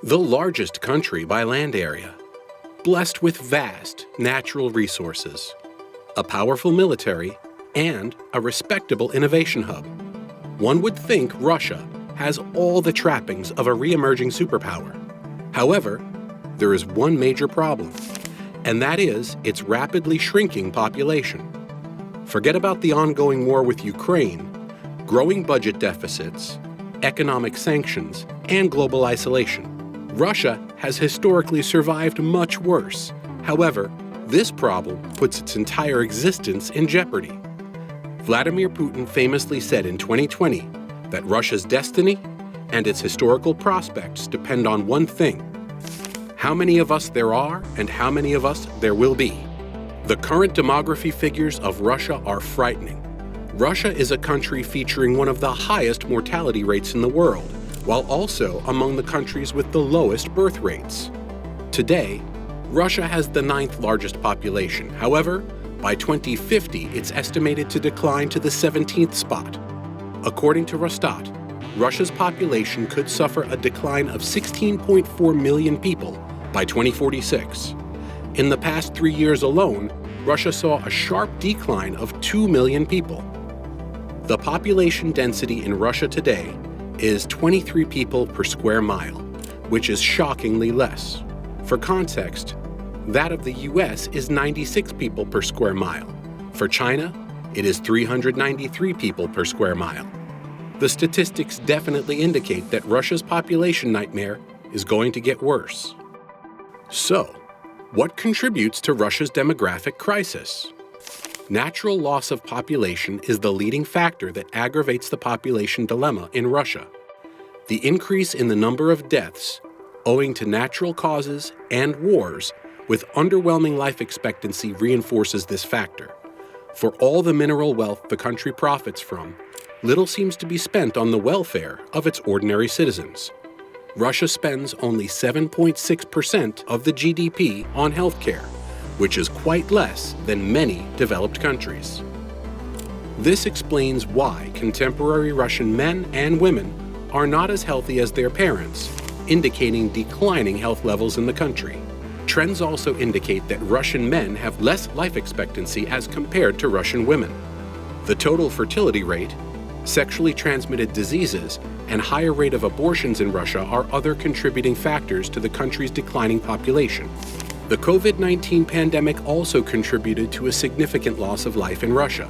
The largest country by land area, blessed with vast natural resources, a powerful military, and a respectable innovation hub. One would think Russia has all the trappings of a re-emerging superpower. However, there is one major problem, and that is its rapidly shrinking population. Forget about the ongoing war with Ukraine, growing budget deficits, economic sanctions, and global isolation. Russia has historically survived much worse. However, this problem puts its entire existence in jeopardy. Vladimir Putin famously said in 2020 that Russia's destiny and its historical prospects depend on one thing: how many of us there are and how many of us there will be. The current demography figures of Russia are frightening. Russia is a country featuring one of the highest mortality rates in the world, while also among the countries with the lowest birth rates. Today, Russia has the 9th largest population. However, by 2050, it's estimated to decline to the 17th spot. According to Rosstat, Russia's population could suffer a decline of 16.4 million people by 2046. In the past 3 years alone, Russia saw a sharp decline of 2 million people. The population density in Russia today is 23 people per square mile, which is shockingly less. For context, that of the US is 96 people per square mile. For China, it is 393 people per square mile. The statistics definitely indicate that Russia's population nightmare is going to get worse. So, what contributes to Russia's demographic crisis? Natural loss of population is the leading factor that aggravates the population dilemma in Russia. The increase in the number of deaths owing to natural causes and wars with underwhelming life expectancy reinforces this factor. For all the mineral wealth the country profits from, little seems to be spent on the welfare of its ordinary citizens. Russia spends only 7.6% of the GDP on healthcare, which is quite less than many developed countries. This explains why contemporary Russian men and women are not as healthy as their parents, indicating declining health levels in the country. Trends also indicate that Russian men have less life expectancy as compared to Russian women. The total fertility rate, sexually transmitted diseases, and higher rate of abortions in Russia are other contributing factors to the country's declining population. The COVID-19 pandemic also contributed to a significant loss of life in Russia.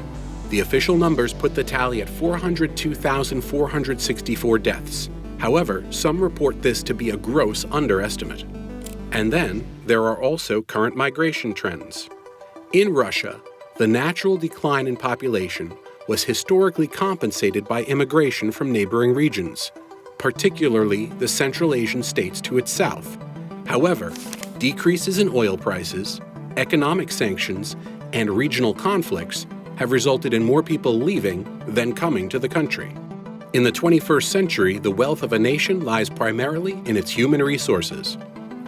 The official numbers put the tally at 402,464 deaths. However, some report this to be a gross underestimate. And then, there are also current migration trends. In Russia, the natural decline in population was historically compensated by immigration from neighboring regions, particularly the Central Asian states to its south. However, decreases in oil prices, economic sanctions, and regional conflicts have resulted in more people leaving than coming to the country. In the 21st century, the wealth of a nation lies primarily in its human resources.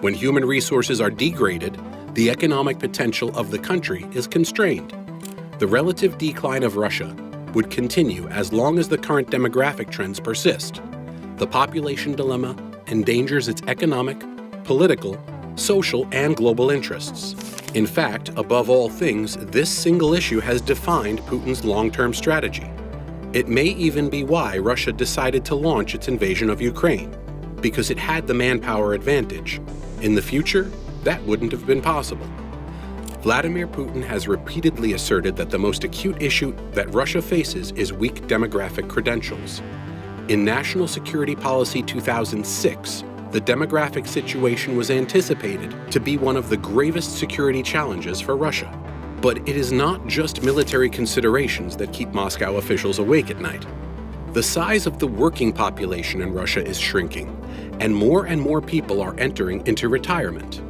When human resources are degraded, the economic potential of the country is constrained. The relative decline of Russia would continue as long as the current demographic trends persist. The population dilemma endangers its economic, political, social, and global interests. In fact, above all things, this single issue has defined Putin's long-term strategy. It may even be why Russia decided to launch its invasion of Ukraine, because it had the manpower advantage. In the future, that wouldn't have been possible. Vladimir Putin has repeatedly asserted that the most acute issue that Russia faces is weak demographic credentials. In National Security Policy 2006, the demographic situation was anticipated to be one of the gravest security challenges for Russia. But it is not just military considerations that keep Moscow officials awake at night. The size of the working population in Russia is shrinking, and more people are entering into retirement.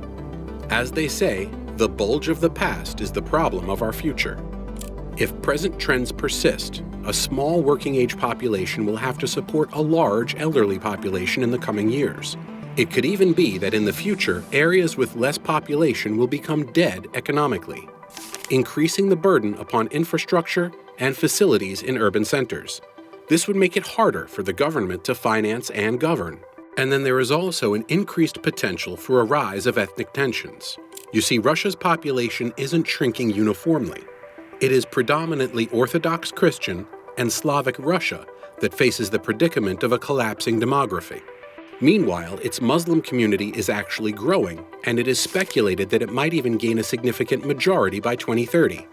As they say, the bulge of the past is the problem of our future. If present trends persist, a small working-age population will have to support a large elderly population in the coming years. It could even be that in the future, areas with less population will become dead economically, increasing the burden upon infrastructure and facilities in urban centers. This would make it harder for the government to finance and govern. And then there is also an increased potential for a rise of ethnic tensions. You see, Russia's population isn't shrinking uniformly. It is predominantly Orthodox Christian and Slavic Russia that faces the predicament of a collapsing demography. Meanwhile, its Muslim community is actually growing, and it is speculated that it might even gain a significant majority by 2030.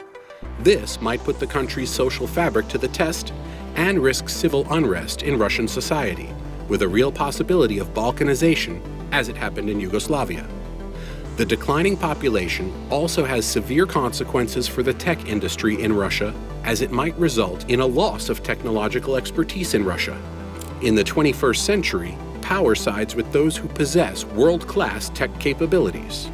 This might put the country's social fabric to the test and risk civil unrest in Russian society, with a real possibility of balkanization, as it happened in Yugoslavia. The declining population also has severe consequences for the tech industry in Russia, as it might result in a loss of technological expertise in Russia. In the 21st century, power sides with those who possess world-class tech capabilities.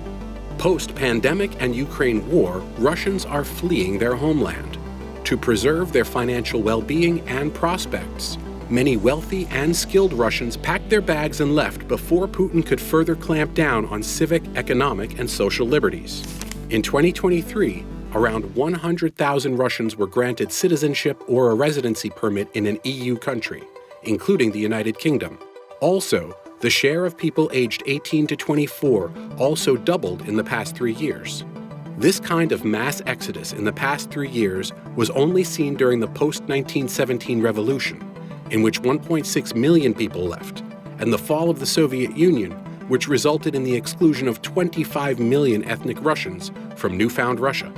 Post-pandemic and Ukraine war, Russians are fleeing their homeland. To preserve their financial well-being and prospects, many wealthy and skilled Russians packed their bags and left before Putin could further clamp down on civic, economic, and social liberties. In 2023, around 100,000 Russians were granted citizenship or a residency permit in an EU country, including the United Kingdom. Also, the share of people aged 18 to 24 also doubled in the past 3 years. This kind of mass exodus in the past 3 years was only seen during the post-1917 revolution, in which 1.6 million people left, and the fall of the Soviet Union, which resulted in the exclusion of 25 million ethnic Russians from newfound Russia.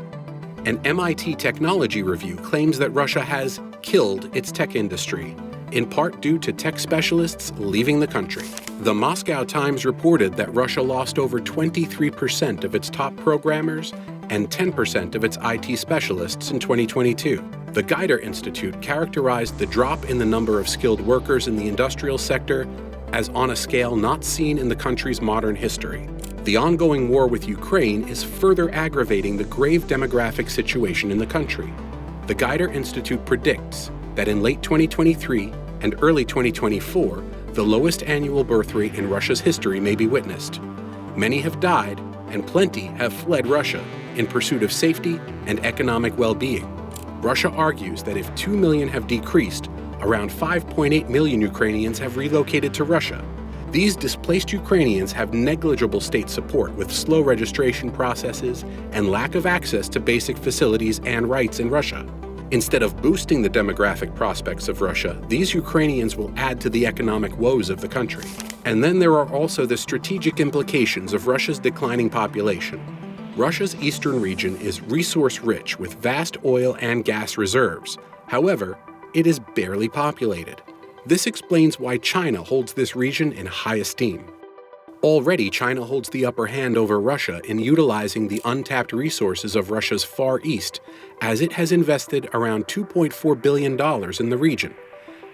An MIT technology review claims that Russia has killed its tech industry, in part due to tech specialists leaving the country. The Moscow Times reported that Russia lost over 23% of its top programmers and 10% of its IT specialists in 2022. The Geider Institute characterized the drop in the number of skilled workers in the industrial sector as on a scale not seen in the country's modern history. The ongoing war with Ukraine is further aggravating the grave demographic situation in the country. The Geider Institute predicts that in late 2023 and early 2024, the lowest annual birth rate in Russia's history may be witnessed. Many have died, and plenty have fled Russia in pursuit of safety and economic well-being. Russia argues that if 2 million have decreased, around 5.8 million Ukrainians have relocated to Russia. These displaced Ukrainians have negligible state support with slow registration processes and lack of access to basic facilities and rights in Russia. Instead of boosting the demographic prospects of Russia, these Ukrainians will add to the economic woes of the country. And then there are also the strategic implications of Russia's declining population. Russia's eastern region is resource-rich with vast oil and gas reserves. However, it is barely populated. This explains why China holds this region in high esteem. Already, China holds the upper hand over Russia in utilizing the untapped resources of Russia's Far East, as it has invested around $2.4 billion in the region.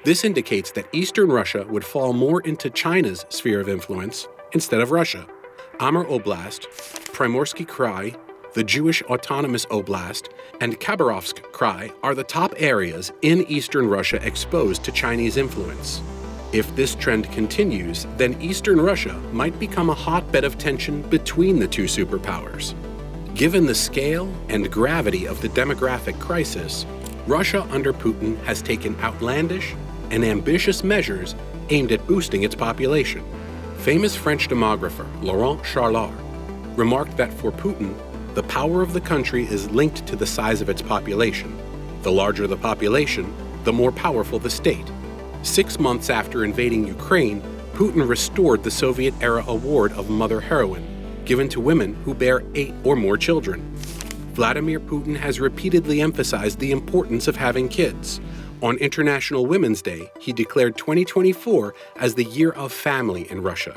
This indicates that Eastern Russia would fall more into China's sphere of influence instead of Russia. Amur Oblast, Primorsky Krai, the Jewish Autonomous Oblast, and Khabarovsk Krai are the top areas in Eastern Russia exposed to Chinese influence. If this trend continues, then Eastern Russia might become a hotbed of tension between the two superpowers. Given the scale and gravity of the demographic crisis, Russia under Putin has taken outlandish and ambitious measures aimed at boosting its population. Famous French demographer Laurent Charlard remarked that for Putin, the power of the country is linked to the size of its population. The larger the population, the more powerful the state. 6 months after invading Ukraine, Putin restored the Soviet-era award of Mother Heroine, given to women who bear 8 or more children. Vladimir Putin has repeatedly emphasized the importance of having kids. On International Women's Day, he declared 2024 as the Year of Family in Russia.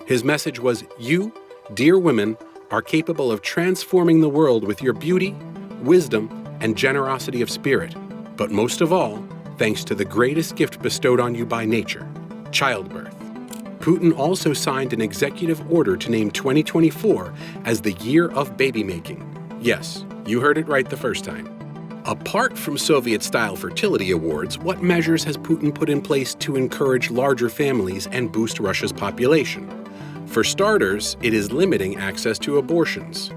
His message was, "You, dear women, are capable of transforming the world with your beauty, wisdom, and generosity of spirit, but most of all, thanks to the greatest gift bestowed on you by nature, childbirth." Putin also signed an executive order to name 2024 as the Year of Baby-Making. Yes, you heard it right the first time. Apart from Soviet-style fertility awards, what measures has Putin put in place to encourage larger families and boost Russia's population? For starters, it is limiting access to abortions.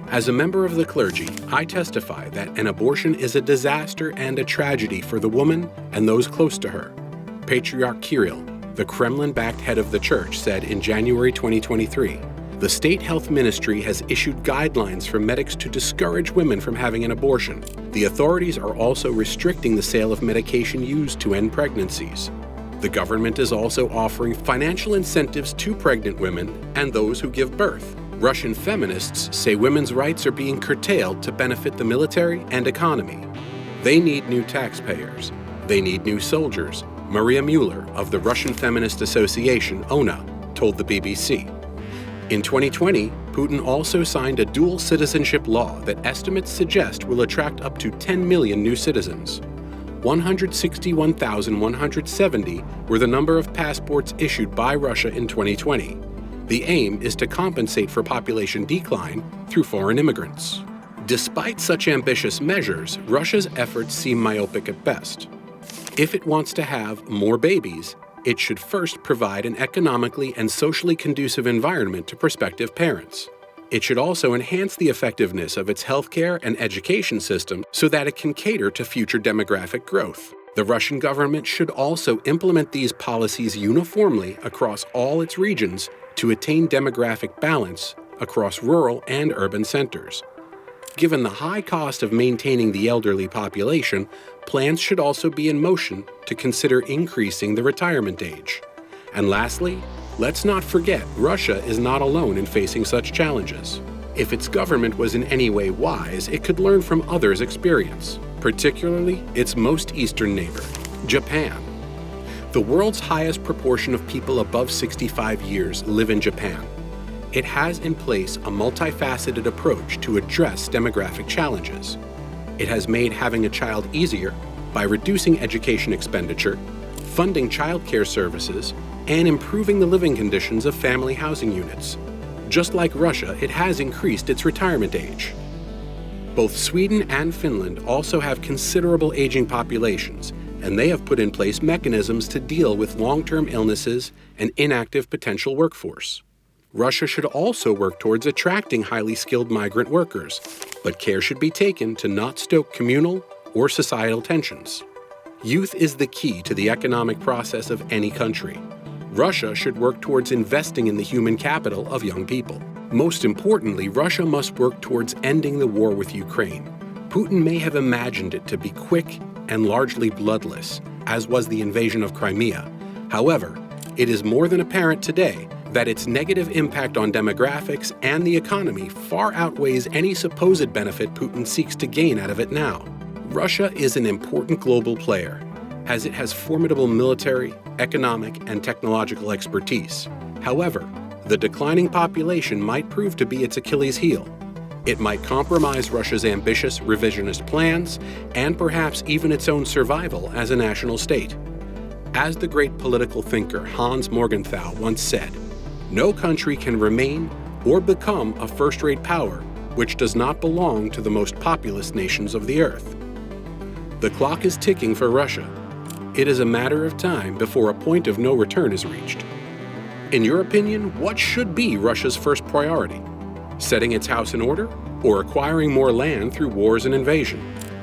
As a member of the clergy, I testify that an abortion is a disaster and a tragedy for the woman and those close to her. Patriarch Kirill, the Kremlin-backed head of the church said in January 2023, the state health ministry has issued guidelines for medics to discourage women from having an abortion. The authorities are also restricting the sale of medication used to end pregnancies. The government is also offering financial incentives to pregnant women and those who give birth. Russian feminists say women's rights are being curtailed to benefit the military and economy. They need new taxpayers. They need new soldiers, Maria Mueller of the Russian Feminist Association, ONA, told the BBC. In 2020, Putin also signed a dual citizenship law that estimates suggest will attract up to 10 million new citizens. 161,170 were the number of passports issued by Russia in 2020. The aim is to compensate for population decline through foreign immigrants. Despite such ambitious measures, Russia's efforts seem myopic at best. If it wants to have more babies, it should first provide an economically and socially conducive environment to prospective parents. It should also enhance the effectiveness of its healthcare and education system so that it can cater to future demographic growth. The Russian government should also implement these policies uniformly across all its regions to attain demographic balance across rural and urban centers. Given the high cost of maintaining the elderly population, plans should also be in motion to consider increasing the retirement age. And lastly, let's not forget Russia is not alone in facing such challenges. If its government was in any way wise, it could learn from others' experience, particularly its most eastern neighbor, Japan. The world's highest proportion of people above 65 years live in Japan. It has in place a multifaceted approach to address demographic challenges. It has made having a child easier by reducing education expenditure, funding childcare services, and improving the living conditions of family housing units. Just like Russia, it has increased its retirement age. Both Sweden and Finland also have considerable aging populations, and they have put in place mechanisms to deal with long-term illnesses and inactive potential workforce. Russia should also work towards attracting highly skilled migrant workers, but care should be taken to not stoke communal or societal tensions. Youth is the key to the economic process of any country. Russia should work towards investing in the human capital of young people. Most importantly, Russia must work towards ending the war with Ukraine. Putin may have imagined it to be quick and largely bloodless, as was the invasion of Crimea. However, it is more than apparent today that its negative impact on demographics and the economy far outweighs any supposed benefit Putin seeks to gain out of it now. Russia is an important global player, as it has formidable military, economic, and technological expertise. However, the declining population might prove to be its Achilles heel. It might compromise Russia's ambitious revisionist plans and perhaps even its own survival as a national state. As the great political thinker Hans Morgenthau once said, no country can remain or become a first-rate power which does not belong to the most populous nations of the earth. The clock is ticking for Russia. It is a matter of time before a point of no return is reached. In your opinion, what should be Russia's first priority? Setting its house in order or acquiring more land through wars and invasion?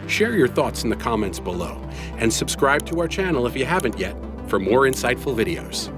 Share your thoughts in the comments below and subscribe to our channel if you haven't yet for more insightful videos.